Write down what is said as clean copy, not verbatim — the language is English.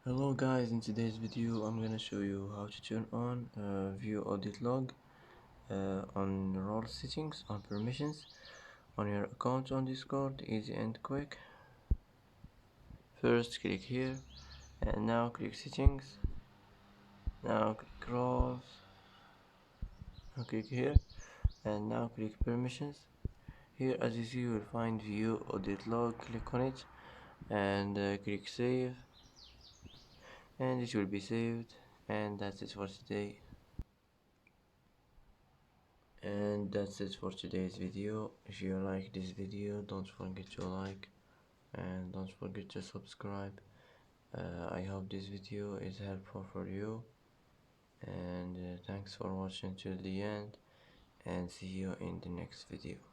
Hello guys, in today's video I'm gonna show you how to turn on view audit log on role settings on permissions on your account on Discord. Easy and quick. First click here and now click settings. Now click roles. Now click here and now click permissions. Here as you see you will find view audit log. Click on it and click save, and it will be saved. And that's it for today. And that's it for today's video. If you like this video, don't forget to like and don't forget to subscribe. I hope this video is helpful for you, and thanks for watching till the end, and see you in the next video.